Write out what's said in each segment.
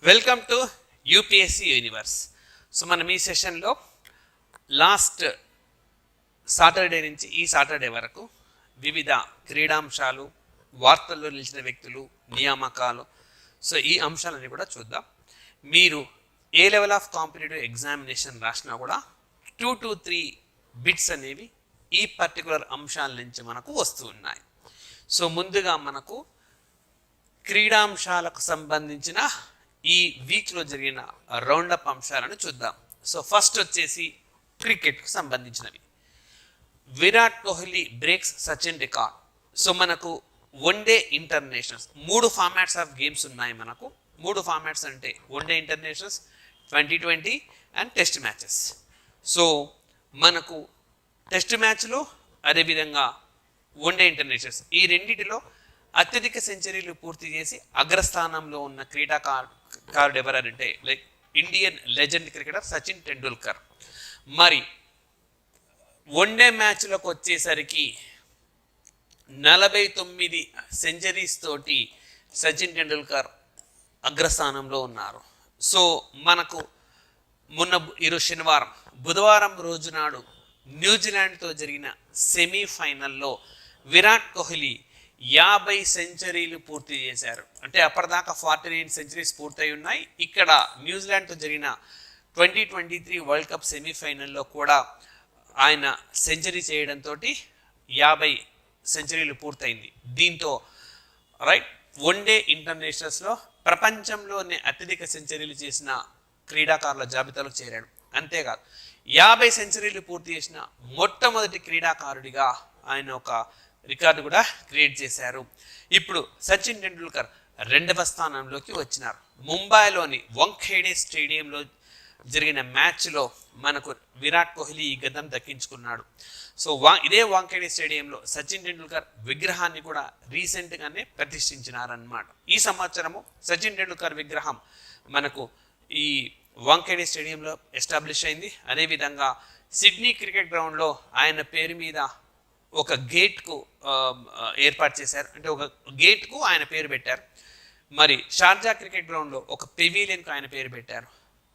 Welcome to UPSC universe. So మనం ఈ సెషన్లో లాస్ట్ సాటర్డే నుంచి ఈ సాటర్డే వరకు వివిధ క్రీడాంశాలు, వార్తల్లో నిలిచిన వ్యక్తులు, నియామకాలు, సో ఈ అంశాలన్నీ కూడా చూద్దాం. మీరు ఏ లెవెల్ ఆఫ్ కాంపిటేటివ్ ఎగ్జామినేషన్ రాసినా కూడా 2 to 3 బిట్స్ అనేవి ఈ పర్టికులర్ అంశాల నుంచి మనకు వస్తూ ఉన్నాయి. సో ముందుగా మనకు క్రీడాంశాలకు సంబంధించిన ఈ వీక్లో జరిగిన రౌండప్ అంశాలను చూద్దాం. సో ఫస్ట్ వచ్చేసి క్రికెట్కు సంబంధించినవి. Virat Kohli breaks Sachin record. So మనకు one day internationals 3 formats of games ఉన్నాయి. మనకు 3 ఫార్మాట్స్ అంటే one day internationals, T20 and test matches. So మనకు టెస్ట్ మ్యాచ్లో అదేవిధంగా వన్డే ఇంటర్నేషనల్స్ ఈ రెండిటిలో అత్యధిక సెంచరీలు పూర్తి చేసి అగ్రస్థానంలో ఉన్న క్రీడాకారుడు ఎవరంటే like Indian legend cricketer Sachin Tendulkar. మరి వన్డే మ్యాచ్లకు వచ్చేసరికి 49 సెంచరీస్ తోటి సచిన్ టెండూల్కర్ అగ్రస్థానంలో ఉన్నారు. సో మనకు ఈరోజు శనివారం, బుధవారం రోజు నాడు న్యూజిలాండ్తో జరిగిన సెమీఫైనల్లో విరాట్ కోహ్లీ 50 సెంచరీలు పూర్తి చేశారు. అంటే అప్పటిదాకా 49 సెంచరీస్ పూర్తయి ఉన్నాయి. ఇక్కడ న్యూజిలాండ్తో జరిగిన 2023 వరల్డ్ కప్ సెమీఫైనల్లో కూడా ఆయన సెంచరీ చేయడంతో 50 సెంచరీలు పూర్తయింది. దీంతో రైట్ వన్డే ఇంటర్నేషనల్స్లో ప్రపంచంలోనే అత్యధిక సెంచరీలు చేసిన క్రీడాకారుల జాబితాలో చేరాడు. అంతేకాదు 50 సెంచరీలు పూర్తి చేసిన మొట్టమొదటి క్రీడాకారుడిగా ఆయన ఒక రికార్డు కూడా క్రియేట్ చేశారు. ఇప్పుడు సచిన్ టెండూల్కర్ 2వ స్థానంలోకి వచ్చినారు. ముంబైలోని వాంఖేడే స్టేడియంలో జరిగిన మ్యాచ్లో మనకు విరాట్ కోహ్లీ ఈ గతం దక్కించుకున్నాడు. సో ఇదే వాంఖేడే స్టేడియంలో సచిన్ టెండూల్కర్ విగ్రహాన్ని కూడా రీసెంట్గానే ప్రతిష్ఠించినారన్నమాట. ఈ సంవత్సరము సచిన్ టెండూల్కర్ విగ్రహం మనకు ఈ వాంఖేడే స్టేడియంలో ఎస్టాబ్లిష్ అయింది. అదేవిధంగా సిడ్నీ క్రికెట్ గ్రౌండ్లో ఆయన పేరు మీద ఒక గేట్కు ఏర్పాటు చేశారు. అంటే ఒక గేట్కు ఆయన పేరు పెట్టారు. మరి షార్జా క్రికెట్ గ్రౌండ్లో ఒక పెవిలియన్కు ఆయన పేరు పెట్టారు.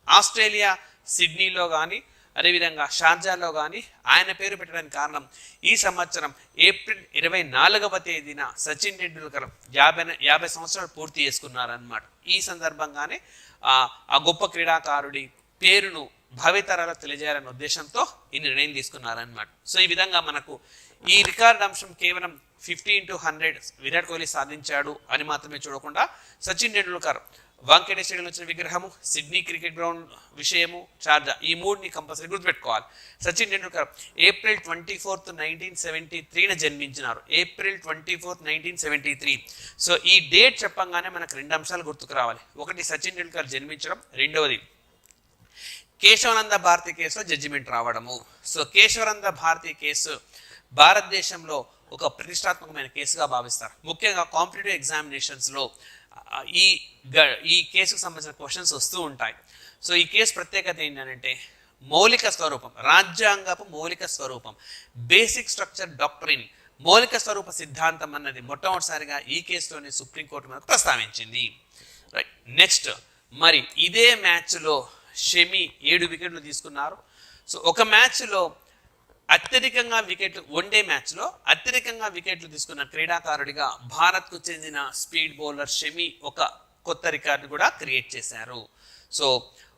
ఆస్ట్రేలియా సిడ్నీలో కానీ అదేవిధంగా షార్జాలో కానీ ఆయన పేరు పెట్టడానికి కారణం ఈ సంవత్సరం ఏప్రిల్ 24వ తేదీన సచిన్ టెండూల్కర్ 50 సంవత్సరాలు పూర్తి చేసుకున్నారన్నమాట. ఈ సందర్భంగానే ఆ గొప్ప క్రీడాకారుడి పేరును భావితరాలకు తెలియజేయాలనే ఉద్దేశంతో ఈ నిర్ణయం తీసుకున్నారన్నమాట. సో ఈ విధంగా మనకు ఈ రికార్డ్ అంశం కేవలం 50 into 100 విరాట్ కోహ్లీ సాధించాడు అని మాత్రమే చూడకుండా సచిన్ టెండూల్కర్ వాంఖేడే స్టేడియంలో వచ్చిన విగ్రహము, సిడ్నీ క్రికెట్ గ్రౌండ్ విషయము, షార్జా, ఈ 3ని కంపల్సరీ గుర్తుపెట్టుకోవాలి. సచిన్ టెండూల్కర్ ఏప్రిల్ 24th 1973 జన్మించినారు. April 24th 1973. సో ఈ డేట్ చెప్పంగానే మనకు 2 అంశాలు గుర్తుకు రావాలి. ఒకటి సచిన్ టెండూల్కర్ జన్మించడం, రెండవది కేశవానంద భారతి కేసులో జడ్జిమెంట్ రావడము. సో కేశవానంద భారతి కేసు భారతదేశంలో ఒక ప్రతిష్టాత్మకమైన కేసుగా భావిస్తారు. ముఖ్యంగా కాంపిటేటివ్ ఎగ్జామినేషన్స్లో ఈ కేసుకు సంబంధించిన క్వశ్చన్స్ వస్తూ ఉంటాయి. సో ఈ కేసు ప్రత్యేకత ఏంటంటే మౌలిక స్వరూపం, రాజ్యాంగపు మౌలిక స్వరూపం, బేసిక్ స్ట్రక్చర్ డాక్ట్రిన్, మౌలిక స్వరూప సిద్ధాంతం అన్నది మొట్టమొదటిసారిగా ఈ కేసులోనే సుప్రీంకోర్టు మనకు ప్రస్తావించింది. రైట్, నెక్స్ట్ మరి ఇదే మ్యాచ్లో షమి 7 వికెట్లు తీసుకున్నారు. సో ఒక మ్యాచ్లో అత్యధికంగా వికెట్లు, వన్డే మ్యాచ్లో అత్యధికంగా వికెట్లు తీసుకున్న క్రీడాకారుడిగా భారత్కు చెందిన స్పీడ్ బౌలర్ షమి ఒక కొత్త రికార్డు కూడా క్రియేట్ చేశారు. సో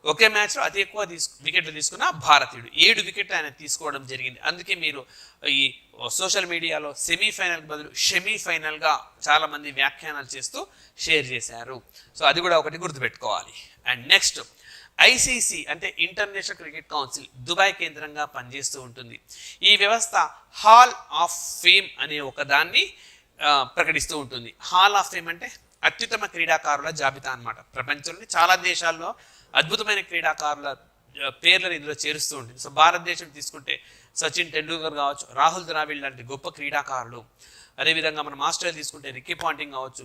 ఒకే మ్యాచ్లో అతి ఎక్కువ వికెట్లు తీసుకున్న భారతీయుడు, 7 వికెట్లు ఆయన తీసుకోవడం జరిగింది. అందుకే మీరు ఈ సోషల్ మీడియాలో సెమీఫైనల్ బదులు సెమీఫైనల్గా చాలామంది వ్యాఖ్యానాలు చేస్తూ షేర్ చేశారు. సో అది కూడా ఒకటి గుర్తుపెట్టుకోవాలి. అండ్ నెక్స్ట్ ఐసీసీ అంటే ఇంటర్నేషనల్ క్రికెట్ కౌన్సిల్ దుబాయ్ కేంద్రంగా పనిచేస్తూ ఉంటుంది. ఈ వ్యవస్థ హాల్ ఆఫ్ ఫేమ్ అనే ఒక దాన్ని ప్రకటిస్తూ ఉంటుంది. హాల్ ఆఫ్ ఫేమ్ అంటే అత్యుత్తమ క్రీడాకారుల జాబితా అన్నమాట. ప్రపంచంలోని చాలా దేశాల్లో అద్భుతమైన క్రీడాకారుల పేర్లను ఇందులో చేరుస్తూ ఉంటుంది. సో భారతదేశం తీసుకుంటే సచిన్ టెండూల్కర్ కావచ్చు, రాహుల్ ద్రావిడ్ లాంటి గొప్ప క్రీడాకారులు, అదేవిధంగా మనం ఆస్ట్రేలియా తీసుకుంటే రికీ పాంటింగ్ కావచ్చు,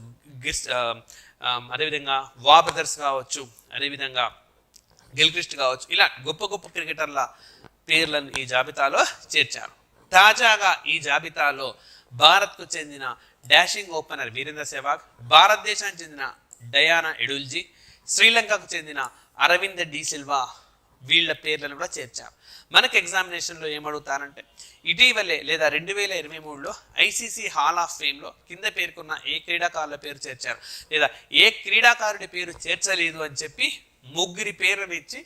అదేవిధంగా వా బ్రదర్స్ కావచ్చు, అదేవిధంగా గిల్క్రిస్ట్ కావచ్చు, ఇలా గొప్ప గొప్ప క్రికెటర్ల పేర్లను ఈ జాబితాలో చేర్చారు. తాజాగా ఈ జాబితాలో భారత్కు చెందిన డాషింగ్ ఓపెనర్ వీరేంద్ర సెహ్వాగ్, భారతదేశానికి చెందిన డయానా ఎడుల్జీ, శ్రీలంకకు చెందిన అరవింద్ డి సిల్వా వీళ్ళ పేర్లను కూడా చేర్చారు. మనకు ఎగ్జామినేషన్లో ఏమడుగుతారంటే ఇటీవలే లేదా 2023లో ఐసీసీ హాల్ ఆఫ్ ఫేమ్లో కింద పేర్కొన్న ఏ క్రీడాకారుల పేరు చేర్చారు లేదా ఏ క్రీడాకారుడి పేరు చేర్చలేదు అని చెప్పి ముగ్గురి పేరుని ఇచ్చి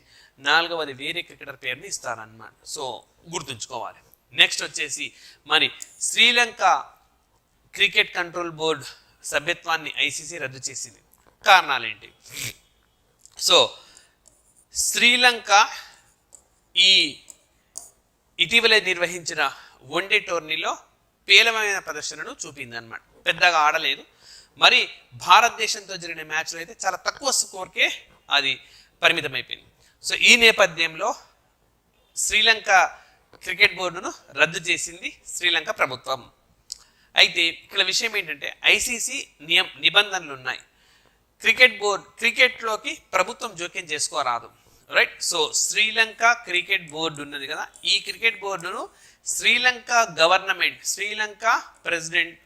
4వది వేరే క్రికెటర్ పేరుని ఇస్తారన్నమాట. సో గుర్తుంచుకోవాలి. నెక్స్ట్ వచ్చేసి మరి శ్రీలంక క్రికెట్ కంట్రోల్ బోర్డు సభ్యత్వాన్ని ఐసీసీ రద్దు చేసింది. కారణాలేంటి? సో శ్రీలంక ఈ ఇటీవలే నిర్వహించిన వన్డే టోర్నీలో పేలవమైన ప్రదర్శనను చూపిందన్నమాట. పెద్దగా ఆడలేదు. మరి భారతదేశంతో జరిగిన మ్యాచ్లో అయితే చాలా తక్కువ స్కోర్కే అది పరిమితమైపోయింది. సో ఈ నేపథ్యంలో శ్రీలంక క్రికెట్ బోర్డును రద్దు చేసింది శ్రీలంక ప్రభుత్వం. అయితే ఇక్కడ విషయం ఏంటంటే ఐసీసీ నిబంధనలు ఉన్నాయి. క్రికెట్లోకి ప్రభుత్వం జోక్యం చేసుకోరాదు, right? So Sri Lanka cricket board ఉన్నది కదా, ఈ క్రికెట్ బోర్డును శ్రీలంక గవర్నమెంట్, శ్రీలంక ప్రెసిడెంట్,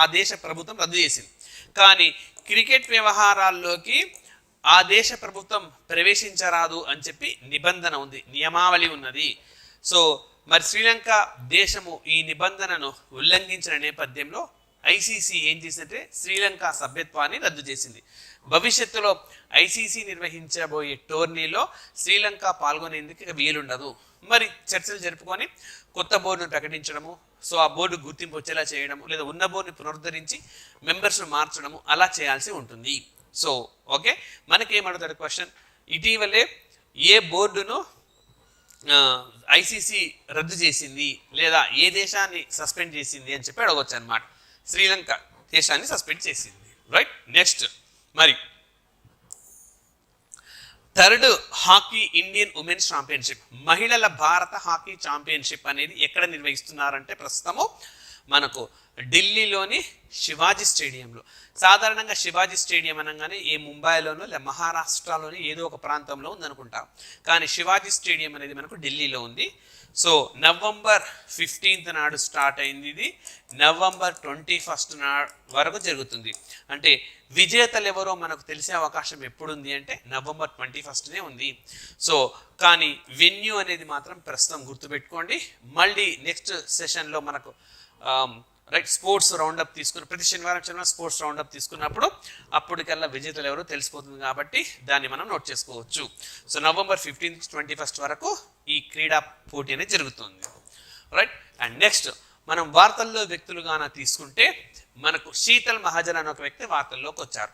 ఆ దేశ ప్రభుత్వం రద్దు చేసింది. కానీ క్రికెట్ వ్యవహారాల్లోకి ఆ దేశ ప్రభుత్వం ప్రవేశించరాదు అని చెప్పి నిబంధన ఉంది, నియమావళి ఉన్నది. సో మరి శ్రీలంక దేశము ఈ నిబంధనను ఉల్లంఘించిన నేపథ్యంలో ఐసీసీ ఏం చేసిందంటే శ్రీలంక సభ్యత్వాన్ని రద్దు చేసింది. భవిష్యత్తులో ఐసీసీ నిర్వహించబోయే టోర్నీలో శ్రీలంక పాల్గొనేందుకు వీలుండదు. మరి చర్చలు జరుపుకొని కొత్త బోర్డును ప్రకటించడము, సో ఆ బోర్డు గుర్తింపు వచ్చేలా చేయడము, లేదా ఉన్న బోర్డుని పునరుద్ధరించి మెంబర్స్ను మార్చడము అలా చేయాల్సి ఉంటుంది. సో ఓకే, మనకేమడుగుతాడు క్వశ్చన్, ఇటీవలే ఏ బోర్డును ఐసీసీ రద్దు చేసింది లేదా ఏ దేశాన్ని సస్పెండ్ చేసింది అని చెప్పి అడగవచ్చు అనమాట. శ్రీలంక దేశాన్ని సస్పెండ్ చేసింది, రైట్? నెక్స్ట్ మరి third hockey Indian women's championship, మహిళల భారత హాకీ ఛాంపియన్షిప్ అనేది ఎక్కడ నిర్వహిస్తున్నారంటే ప్రస్తుతము మనకు ఢిల్లీలోని శివాజీ స్టేడియంలో. సాధారణంగా శివాజీ స్టేడియం అనగానే ఏ ముంబైలోనో లేదా మహారాష్ట్రలోని ఏదో ఒక ప్రాంతంలో ఉందనుకుంటాం, కానీ శివాజీ స్టేడియం అనేది మనకు ఢిల్లీలో ఉంది. సో నవంబర్ 15th నాడు స్టార్ట్ అయింది, ఇది నవంబర్ 21st వరకు జరుగుతుంది. అంటే విజేతలు ఎవరో మనకు తెలిసే అవకాశం ఎప్పుడుంది అంటే నవంబర్ 21నే ఉంది. సో కానీ వెన్యూ అనేది మాత్రం ప్రస్తుతం గుర్తుపెట్టుకోండి. మళ్ళీ నెక్స్ట్ సెషన్లో మనకు రైట్ స్పోర్ట్స్ రౌండప్ తీసుకుని ప్రతి శనివారం స్పోర్ట్స్ రౌండప్ తీసుకున్నప్పుడు అప్పటికల్లా విజేతలు ఎవరో తెలిసిపోతుంది కాబట్టి దాన్ని మనం నోట్ చేసుకోవచ్చు. సో నవంబర్ 15th నుంచి 21st వరకు ఈ క్రీడా పోటీ అనేది జరుగుతుంది, రైట్? అండ్ నెక్స్ట్ మనం వార్తల్లో వ్యక్తులుగాన తీసుకుంటే మనకు శీతల్ మహాజన్ అనే ఒక వ్యక్తి వార్తల్లోకి వచ్చారు.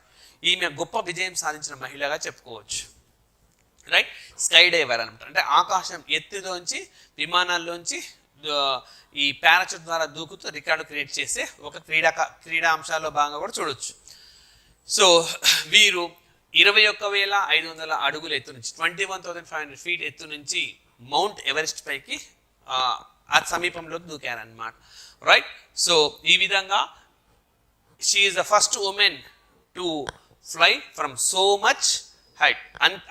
ఈమె గొప్ప విజయం సాధించిన మహిళగా చెప్పుకోవచ్చు, రైట్? స్కై డైవర్ అనమాట, అంటే ఆకాశం ఎత్తులోంచి విమానాల్లోంచి ఈ పారాచూట్ ద్వారా దూకుతూ రికార్డు క్రియేట్ చేసే ఒక క్రీడా అంశాల్లో భాగంగా కూడా చూడొచ్చు. సో వీరు 21,500 అడుగుల ఎత్తు నుంచి 21,500 feet ఎత్తు నుంచి మౌంట్ ఎవరెస్ట్ పైకి ఆ సమీపంలోకి దూకారనమాట, రైట్? సో ఈ విధంగా she is the first women to fly from so much height,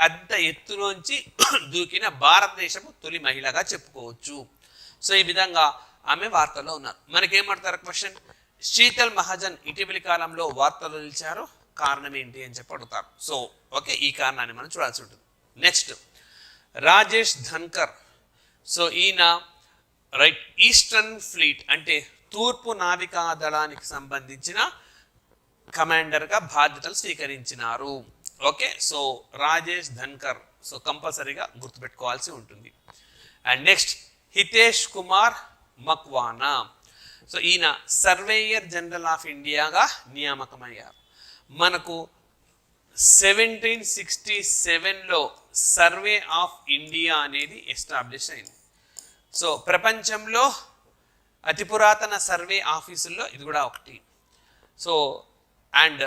అంత ఎత్తులోంచి దూకిన భారతదేశపు తొలి మహిళగా చెప్పుకోవచ్చు. సో ఈ విధంగా ఆమె వార్తల్లో ఉన్నారు. మనకేమంటారు క్వశ్చన్, శీతల్ మహాజన్ ఇటీవలి కాలంలో వార్తల్లో నిలిచారు, కారణం ఏంటి అని చెప్పి అడుగుతారు. సో ఓకే, ఈ కారణాన్ని మనం చూడాల్సి ఉంటుంది. నెక్స్ట్ రాజేష్ ధన్కర్. సో ఈయన రైట్ ఈస్టర్న్ ఫ్లీట్ అంటే తూర్పు నావికా దళానికి సంబంధించిన కమాండర్గా బాధ్యతలు స్వీకరించినారు. Okay, so Rajesh Dhankar, so కంపల్సరీగా గుర్తుపెట్టుకోవాల్సి ఉంటుంది. And next Hitesh Kumar Makwana. So ఈయన సర్వేయర్ జనరల్ ఆఫ్ ఇండియాగా నియామకమయ్యారు. మనకు 1767లో సర్వే ఆఫ్ ఇండియా అనేది ఎస్టాబ్లిష్ అయింది. సో ప్రపంచంలో అతి పురాతన సర్వే ఆఫీసుల్లో ఇది కూడా ఒకటి. సో అండ్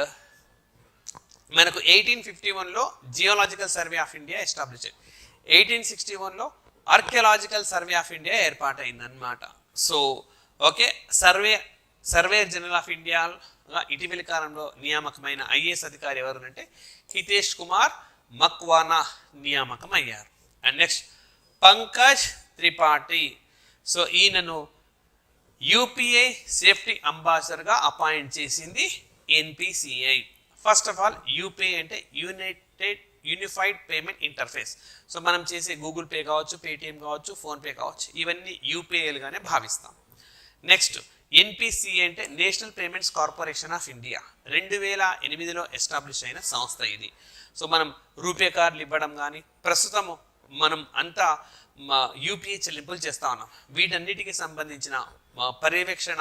మనకు 1851లో geological survey of India establish అయింది. 1861లో ఆర్కియాలజికల్ సర్వే ఆఫ్ ఇండియా ఏర్పాటైందన్నమాట. So okay, surveyor general of ఇండియాగా ఇటీవలి కాలంలో నియామకమైన ఐఏఎస్ అధికారి ఎవరు అంటే హితేష్ కుమార్ మక్వానా నియామకం అయ్యారు. And next Pankaj Tripathi. So ఈయనను యూపీఏ సేఫ్టీ అంబాసిడర్గా అపాయింట్ చేసింది NPCI. First of all UPI అంటే యూనిఫైడ్ పేమెంట్ ఇంటర్ఫేస్. సో మనం చేసే గూగుల్ పే కావచ్చు, పేటిఎం కావచ్చు, ఫోన్పే కావచ్చు, ఇవన్నీ యూపీఐలుగానే భావిస్తాం. నెక్స్ట్ ఎన్పిసిఐ అంటే national payments corporation of India, 2008లో ఎస్టాబ్లిష్ అయిన సంస్థ ఇది. సో మనం రూపే కార్డులు ఇవ్వడం కానీ, ప్రస్తుతం మనం అంతా యూపీఐ చెల్లింపులు చేస్తా ఉన్నాం. వీటన్నిటికీ సంబంధించిన పర్యవేక్షణ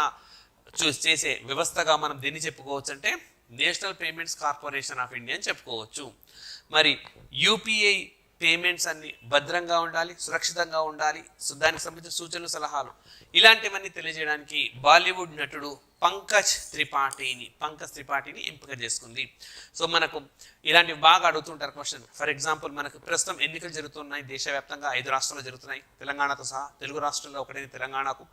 చేసే వ్యవస్థగా మనం దీన్ని చెప్పుకోవచ్చు అంటే national payments corporation of India అని చెప్పుకోవచ్చు. మరి యూపీఐ పేమెంట్స్ అన్ని భద్రంగా ఉండాలి, సురక్షితంగా ఉండాలి. సో దానికి సంబంధించిన సూచనలు, సలహాలు ఇలాంటివన్నీ తెలియజేయడానికి బాలీవుడ్ నటుడు పంకజ్ త్రిపాఠిని ఎంపిక చేసుకుంది. సో మనకు ఇలాంటివి బాగా అడుగుతుంటారు క్వశ్చన్. ఫర్ ఎగ్జాంపుల్ మనకు ప్రస్తుతం ఎన్నికలు జరుగుతున్నాయి దేశవ్యాప్తంగా, 5 రాష్ట్రాల్లో జరుగుతున్నాయి, తెలంగాణతో సహా. తెలుగు రాష్ట్రాల్లో ఒకటైన తెలంగాణకు,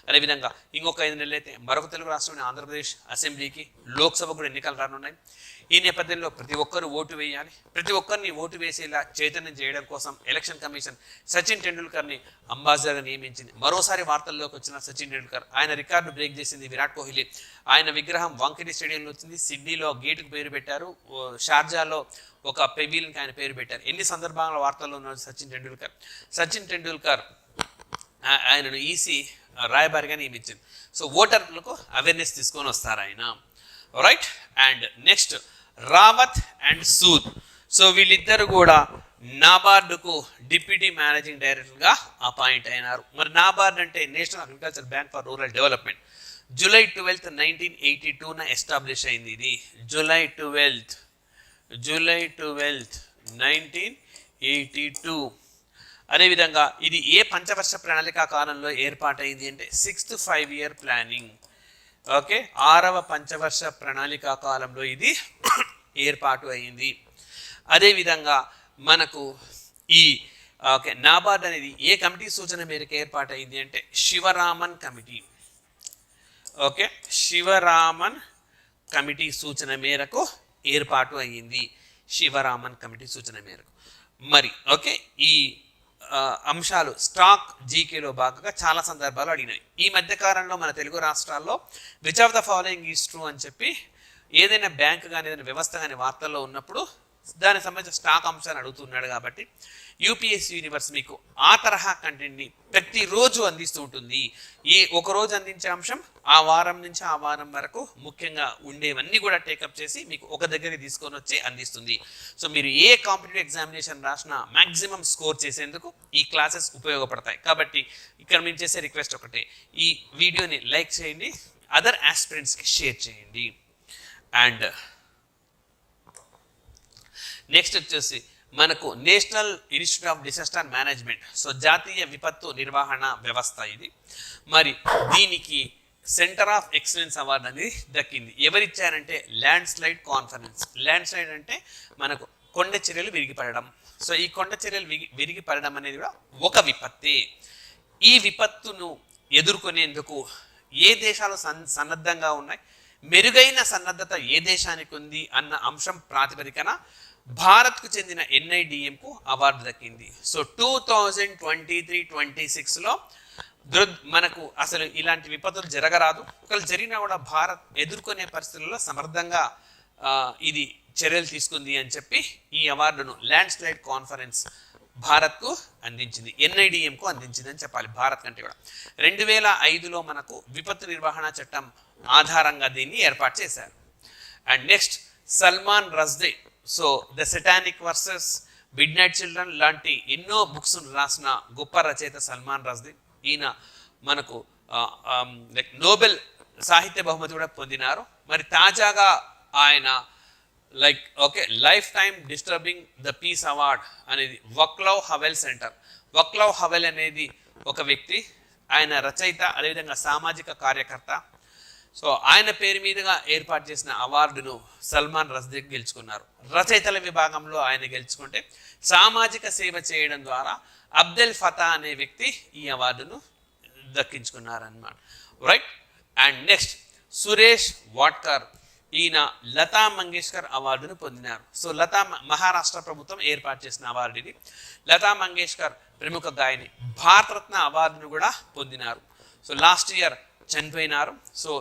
అదేవిధంగా ఇంకొక 5 నెలలు అయితే మరొక తెలుగు రాష్ట్రంలోని ఆంధ్రప్రదేశ్ అసెంబ్లీకి, లోక్సభ కూడా ఎన్నికలు రానున్నాయి. ఈ నేపథ్యంలో ప్రతి ఒక్కరు ఓటు వేయాలి. ప్రతి ఒక్కరిని ఓటు వేసేలా చైతన్యం చేయడం కోసం ఎలక్షన్ కమిషన్ సచిన్ టెండూల్కర్ని అంబాసిడర్గా నియమించింది. మరోసారి వార్తల్లోకి వచ్చిన సచిన్ టెండూల్కర్, ఆయన రికార్డు బ్రేక్ చేసింది విరాట్ కోహ్లీ. ఆయన విగ్రహం వాంఖేడే స్టేడియంలో వచ్చింది. సిడ్నీలో గేటుకు పేరు పెట్టారు. షార్జాలో ఒక పెవిలియన్కి ఆయన పేరు పెట్టారు. ఎన్ని సందర్భాల వార్తల్లో ఉన్నాడు సచిన్ టెండూల్కర్ ఆయనను ఈసీ రాయబారిగా నియమించింది. సో ఓటర్లకు అవేర్నెస్ తీసుకొని వస్తారు ఆయన. Right. And next Rawat and Sood. So వీళ్ళిద్దరు కూడా నాబార్డుకు డిప్యూటీ మేనేజింగ్ డైరెక్టర్గా అపాయింట్ అయినారు. మరి నాబార్డ్ అంటే national agriculture bank for rural development. July 12, 1982 establish అయింది ఇది. జూలై 12, 1982. అదేవిధంగా ఇది ఏ పంచవర్ష ప్రణాళిక కాలంలో ఏర్పాటైంది అంటే 6th 5-year ప్లానింగ్. ఓకే, 6వ పంచవర్ష ప్రణాళిక కాలంలో ఇది ఏర్పాటు అయింది. అదేవిధంగా మనకు ఈ నాబార్డ్ అనేది ఏ కమిటీ సూచన మేరకు ఏర్పాటైంది అంటే Sivaraman committee. Okay, Sivaraman committee సూచన మేరకు ఏర్పాటు అయ్యింది. శివరామన్ కమిటీ సూచన మేరకు. మరి ఓకే, ఈ అంశాలు స్టాక్ జీకేలో భాగంగా చాలా సందర్భాలు అడిగినాయి. ఈ మధ్య కాలంలో మన తెలుగు రాష్ట్రాల్లో which of the following is true అని చెప్పి ఏదైనా బ్యాంక్ కానీ ఏదైనా వ్యవస్థ కానీ వార్తల్లో ఉన్నప్పుడు దానికి సంబంధించిన స్టాక్ అంశాన్ని అడుగుతున్నాడు. కాబట్టి యూపీఎస్సీ యూనివర్స్ మీకు ఆ తరహా కంటెంట్ని ప్రతిరోజు అందిస్తూ ఉంటుంది. ఒక రోజు అందించే అంశం ఆ వారం నుంచి ఆ వారం వరకు ముఖ్యంగా ఉండేవన్నీ కూడా టేకప్ చేసి మీకు ఒక దగ్గరికి తీసుకొని వచ్చి అందిస్తుంది. సో మీరు ఏ కాంపిటేటివ్ ఎగ్జామినేషన్ రాసినా మ్యాక్సిమం స్కోర్ చేసేందుకు ఈ క్లాసెస్ ఉపయోగపడతాయి. కాబట్టి ఇక్కడ మేము చేసే రిక్వెస్ట్ ఒకటే, ఈ వీడియోని లైక్ చేయండి, అదర్ ఆస్పిరెంట్స్కి షేర్ చేయండి. అండ్ నెక్స్ట్ వచ్చేసి మనకు national institute of disaster management. So జాతీయ విపత్తు నిర్వహణ వ్యవస్థ ఇది. మరి దీనికి సెంటర్ ఆఫ్ ఎక్సలెన్స్ అవార్డు అనేది దక్కింది. ఎవరిచ్చారంటే landslide conference. Landslide అంటే మనకు కొండ చర్యలు విరిగిపడడం. సో ఈ కొండ చర్యలు విరిగిపడడం అనేది కూడా ఒక విపత్తే. ఈ విపత్తును ఎదుర్కొనేందుకు ఏ దేశాలు సన్నద్ధంగా ఉన్నాయి, మెరుగైన సన్నద్ధత ఏ దేశానికి ఉంది అన్న అంశం ప్రాతిపదికన భారత్కు చెందిన ఎన్ఐడిఎంకు అవార్డు దక్కింది. సో 2023-26లో మనకు అసలు ఇలాంటి విపత్తులు జరగరాదు, ఒకవేళ జరిగినా కూడా భారత్ ఎదుర్కొనే పరిస్థితుల్లో సమర్థంగా ఇది చర్యలు తీసుకుంది అని చెప్పి ఈ అవార్డును ల్యాండ్ స్లైడ్ కాన్ఫరెన్స్ భారత్కు అందించింది, ఎన్ఐడిఎంకు అందించింది అని చెప్పాలి. భారత్ కంటే కూడా 2005లో మనకు విపత్తు నిర్వహణ చట్టం ఆధారంగా దీన్ని ఏర్పాటు చేశారు. And next Salman Rushdie. So the సెటానిక్ versus mid night children లాంటి ఎన్నో బుక్స్ రాసిన గొప్ప రచయిత సల్మాన్ రష్దీ. ఈయన మనకు నోబెల్ సాహిత్య బహుమతి కూడా పొందినారు. మరి తాజాగా ఆయన lifetime disturbing the peace award అనేది వక్లవ్ హవెల్ సెంటర్. వక్లవ్ హవెల్ అనేది ఒక వ్యక్తి, ఆయన రచయిత, అదేవిధంగా సామాజిక కార్యకర్త. సో ఆయన పేరు మీదుగా ఏర్పాటు చేసిన అవార్డును సల్మాన్ రష్దీ గెలుచుకున్నారు. రచయితల విభాగంలో ఆయన గెలుచుకుంటే సామాజిక సేవ చేయడం ద్వారా అబ్దెల్ ఫతా అనే వ్యక్తి ఈ అవార్డును దక్కించుకున్నారన్నమాట. Right. And next Suresh Wadkar. ఈయన లతా మంగేష్కర్ అవార్డును పొందినారు. సో మహారాష్ట్ర ప్రభుత్వం ఏర్పాటు చేసిన అవార్డు ఇది. లతా మంగేష్కర్ ప్రముఖ గాయని, భారతరత్న అవార్డును కూడా పొందినారు. సో లాస్ట్ ఇయర్ చనిపోయినారు. సో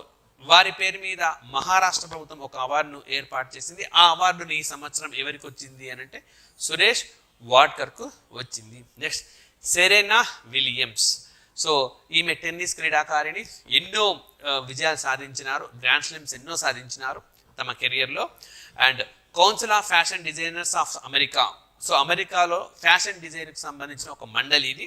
వారి పేరు మీద మహారాష్ట్ర ప్రభుత్వం ఒక అవార్డును ఏర్పాటు చేసింది. ఆ అవార్డును ఈ సంవత్సరం ఎవరికి వచ్చింది అని అంటే సురేష్ వాడ్కర్కు వచ్చింది. Next Serena Williams. సో ఈమె టెన్నిస్ క్రీడాకారిణి, ఎన్నో విజయాలు సాధించినారు, గ్రాండ్ స్లామ్స్ ఎన్నో సాధించినారు తమ కెరియర్లో. And council of fashion designers of America. So అమెరికాలో ఫ్యాషన్ డిజైన్కి సంబంధించిన ఒక మండలి ఇది.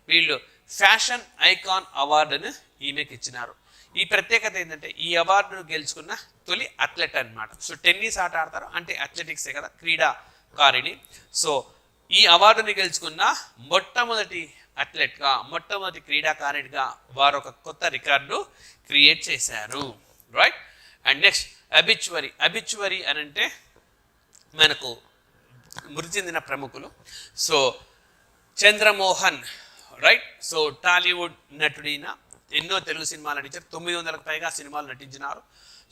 వీళ్ళు ఫ్యాషన్ ఐకాన్ అవార్డును ఈమెకి ఇచ్చినారు. ఈ ప్రత్యేకత ఏంటంటే ఈ అవార్డును గెలుచుకున్న తొలి అథ్లెట్ అన్నమాట. సో టెన్నిస్ ఆట ఆడతారు అంటే అథ్లెటిక్సే కదా, క్రీడాకారిణి. సో ఈ అవార్డుని గెలుచుకున్న మొట్టమొదటి అథ్లెట్గా, మొట్టమొదటి క్రీడాకారిణిగా వారు ఒక కొత్త రికార్డు క్రియేట్ చేశారు. Right. And next obituary. Obituary అని అంటే మనకు మృతి చెందిన ప్రముఖులు. So Chandramohan, right. So Tollywood నటుడిన, ఎన్నో తెలుగు సినిమాలు నటించారు, 900కు పైగా సినిమాలు నటించినారు.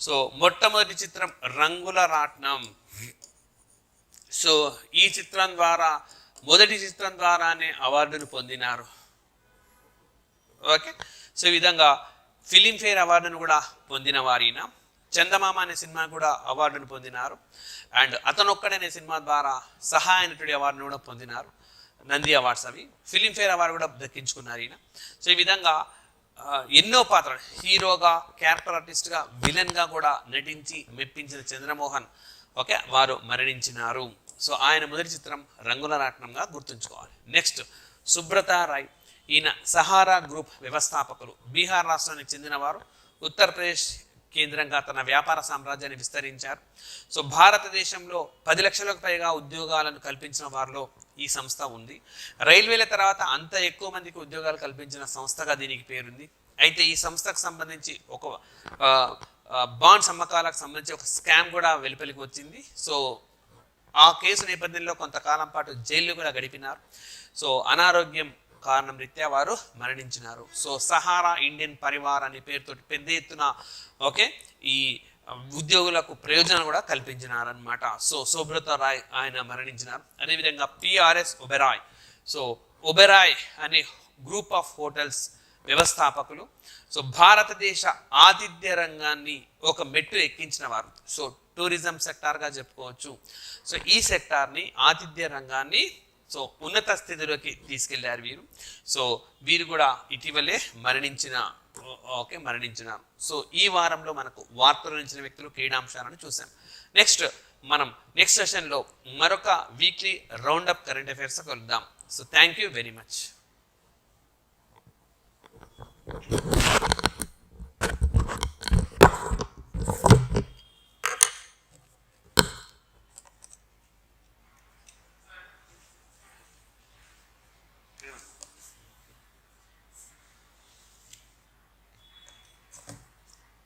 సో మొట్టమొదటి చిత్రం రంగుల రాట్నం. సో ఈ చిత్రం ద్వారా, మొదటి చిత్రం ద్వారానే అవార్డును పొందినారు. ఓకే. సో ఈ విధంగా ఫిలింఫేర్ అవార్డును కూడా పొందిన వారిన. చందమామ అనే సినిమా కూడా అవార్డును పొందినారు. అండ్ అతను ఒక్కడనే సినిమా ద్వారా సహాయ నటుడి అవార్డును కూడా పొందినారు, నంది అవార్డ్స్ అవి. ఫిలింఫేర్ అవార్డు కూడా దక్కించుకున్నారు ఈయన. సో ఈ విధంగా ఎన్నో పాత్రలు, హీరోగా, క్యారెక్టర్ ఆర్టిస్ట్గా, విలన్గా కూడా నటించి మెప్పించిన చంద్రమోహన్ ఓకే వారు మరణించినారు. సో ఆయన మొదటి చిత్రం రంగుల రాట్నంగా గుర్తుంచుకోవాలి. నెక్స్ట్ సుబ్రత రాయ్. ఈయన సహారా గ్రూప్ వ్యవస్థాపకులు, బీహార్ రాష్ట్రానికి చెందినవారు. ఉత్తరప్రదేశ్ కేంద్రంగా తన వ్యాపార సామ్రాజ్యాన్ని విస్తరించారు. సో భారతదేశంలో 10 లక్షలకు పైగా ఉద్యోగాలను కల్పించిన వారిలో ఈ సంస్థ ఉంది. రైల్వేల తర్వాత అంత ఎక్కువ మందికి ఉద్యోగాలు కల్పించిన సంస్థగా దీనికి పేరుంది. అయితే ఈ సంస్థకు సంబంధించి ఒక బాండ్స్ అమ్మకాలకు సంబంధించి ఒక స్కామ్ కూడా వెలుపలికి వచ్చింది. సో ఆ కేసు నేపథ్యంలో కొంతకాలం పాటు జైల్లో కూడా గడిపినారు. సో అనారోగ్యం కారణం రీత్యా వారు మరణించినారు. సో సహారా ఇండియన్ పరివార్ అనే పేరుతో పెద్ద ఎత్తున ఓకే ఈ ఉద్యోగులకు ప్రయోజనాలు కూడా కల్పించినారనమాట. సో సుబ్రత రాయ్ ఆయన మరణించినారు. అదేవిధంగా పిఆర్ఎస్ ఒబెరాయ్. సో ఒబెరాయ్ అనే గ్రూప్ ఆఫ్ హోటల్స్ వ్యవస్థాపకులు. సో భారతదేశ ఆతిథ్య రంగాన్ని ఒక మెట్టు ఎక్కించిన వారు. సో టూరిజం సెక్టార్గా చెప్పుకోవచ్చు. సో ఈ సెక్టార్ని, ఆతిథ్య రంగాన్ని సో ఉన్నత స్థితిలోకి తీసుకెళ్లారు వీరు. సో వీరు కూడా ఇటీవలే మరణించినారు. సో ఈ వారంలో మనకు వార్తలు నిలిచిన వ్యక్తులు, క్రీడాంశాలను చూసాం. నెక్స్ట్ మనం నెక్స్ట్ సెషన్లో మరొక వీక్లీ రౌండప్ కరెంట్ అఫైర్స్ కలుద్దాం. So thank you very much.